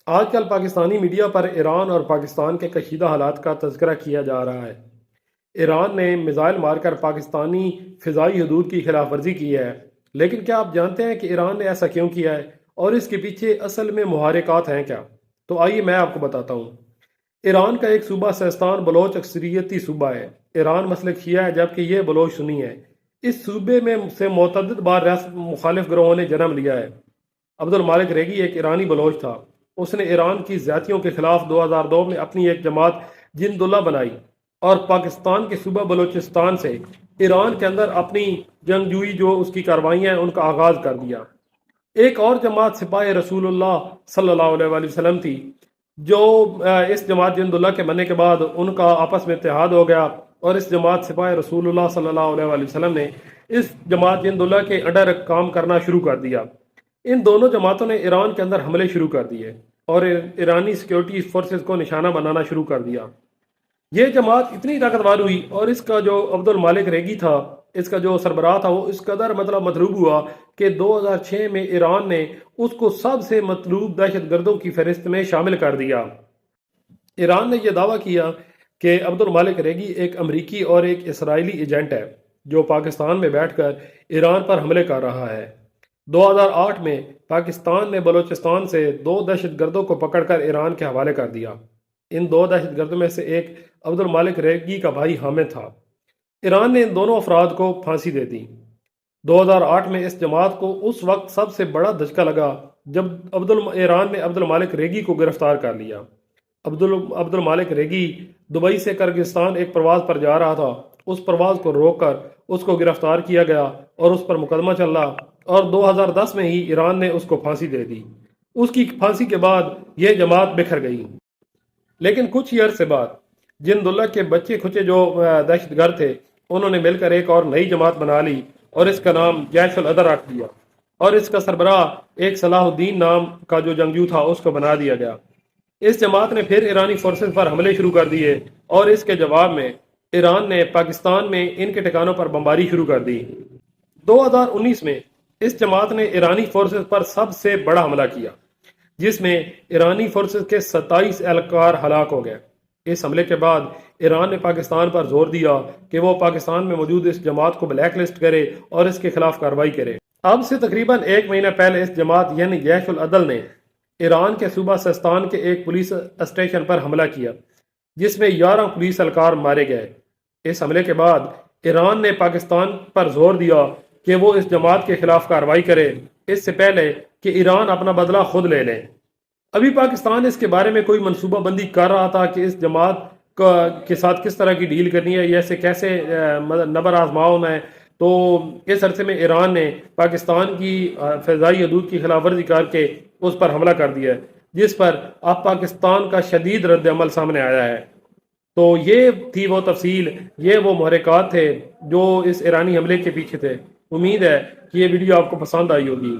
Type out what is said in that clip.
آج کل پاکستانی میڈیا پر ایران اور پاکستان کے کشیدہ حالات کا تذکرہ کیا جا رہا ہے۔ ایران نے میزائل مار کر پاکستانی فضائی حدود کی خلاف ورزی کی ہے، لیکن کیا آپ جانتے ہیں کہ ایران نے ایسا کیوں کیا ہے اور اس کے پیچھے اصل میں محرکات ہیں کیا؟ تو آئیے میں آپ کو بتاتا ہوں۔ ایران کا ایک صوبہ سیستان بلوچ اکثریتی صوبہ ہے۔ ایران مسلک شیعہ ہے جبکہ یہ بلوچ سنی ہے۔ اس صوبے میں سے متعدد بار ریاست مخالف گروہوں نے جنم لیا ہے۔ عبد المالک ریگی ایک ایرانی بلوچ تھا۔ اس نے ایران کی زیادتیوں کے خلاف 2002 میں اپنی ایک جماعت جند اللہ بنائی اور پاکستان کے صوبہ بلوچستان سے ایران کے اندر اپنی جنگجوئی جو اس کی کاروائیاں ہیں ان کا آغاز کر دیا۔ ایک اور جماعت سپاہ رسول اللہ صلی اللہ علیہ وآلہ وسلم تھی جو اس جماعت جند اللہ کے بننے کے بعد ان کا آپس میں اتحاد ہو گیا اور اس جماعت سپاہ رسول اللہ صلی اللہ علیہ وآلہ وسلم نے اس جماعت جند اللہ کے انڈر کام کرنا شروع کر دیا۔ ان دونوں جماعتوں نے ایران کے اندر حملے شروع کر دیے اور ایرانی سیکیورٹی فورسز کو نشانہ بنانا شروع کر دیا۔ یہ جماعت اتنی طاقتور ہوئی اور اس کا جو عبد المالک ریگی تھا، اس کا جو سربراہ تھا، وہ اس قدر مطلوب ہوا کہ 2006 میں ایران نے اس کو سب سے مطلوب دہشت گردوں کی فہرست میں شامل کر دیا۔ ایران نے یہ دعویٰ کیا کہ عبد المالک ریگی ایک امریکی اور ایک اسرائیلی ایجنٹ ہے جو پاکستان میں بیٹھ کر ایران پر حملے کر رہا ہے۔ 2008 میں پاکستان نے بلوچستان سے 2 دہشت گردوں کو پکڑ کر ایران کے حوالے کر دیا۔ ان 2 دہشت گردوں میں سے ایک عبد المالک ریگی کا بھائی حامد تھا۔ ایران نے ان دونوں افراد کو پھانسی دے دی۔ 2008 میں اس جماعت کو اس وقت سب سے بڑا دھچکا لگا جب ایران نے عبد المالک ریگی کو گرفتار کر لیا۔ عبد المالک ریگی دبئی سے کرگستان ایک پرواز پر جا رہا تھا۔ اس پرواز کو روک کر اس کو گرفتار کیا گیا اور اس پر مقدمہ چل رہا اور 2010 میں ہی ایران نے اس کو پھانسی دے دی۔ اس کی پھانسی کے بعد یہ جماعت بکھر گئی، لیکن کچھ ہی عرصے بعد جند اللہ کے بچے کھچے جو دہشت گرد تھے انہوں نے مل کر ایک اور نئی جماعت بنا لی اور اس کا نام جیش العدل رکھ دیا اور اس کا سربراہ ایک صلاح الدین نام کا جو جنگجو تھا اس کو بنا دیا گیا۔ اس جماعت نے پھر ایرانی فورسز پر حملے شروع کر دیے اور اس کے جواب میں ایران نے پاکستان میں ان کے ٹھکانوں پر بمباری شروع کر دی۔ 2019 میں اس جماعت نے ایرانی فورسز پر سب سے بڑا حملہ کیا جس میں ایرانی فورسز کے 27 اہلکار ہلاک ہو گئے۔ اس حملے کے بعد ایران نے پاکستان پر زور دیا کہ وہ پاکستان میں موجود اس جماعت کو بلیک لسٹ کرے اور اس کے خلاف کارروائی کرے۔ اب سے تقریباً 1 مہینہ پہلے اس جماعت یعنی جیش العدل نے ایران کے صوبہ سیستان کے ایک پولیس اسٹیشن پر حملہ کیا جس میں 11 پولیس اہلکار مارے گئے۔ اس حملے کے بعد ایران نے پاکستان پر زور دیا کہ وہ اس جماعت کے خلاف کارروائی کرے اس سے پہلے کہ ایران اپنا بدلہ خود لے لے۔ ابھی پاکستان اس کے بارے میں کوئی منصوبہ بندی کر رہا تھا کہ اس جماعت کے ساتھ کس طرح کی ڈیل کرنی ہے یا اسے کیسے نبر آزماؤں ہے۔ تو اس عرصے میں ایران نے پاکستان کی فضائی حدود کی خلاف ورزی کر کے اس پر حملہ کر دیا ہے جس پر اب پاکستان کا شدید رد عمل سامنے آیا ہے۔ تو یہ تھی وہ تفصیل، یہ وہ محرکات تھے جو اس ایرانی حملے کے پیچھے تھے۔ امید ہے کہ یہ ویڈیو آپ کو پسند آئی ہوگی۔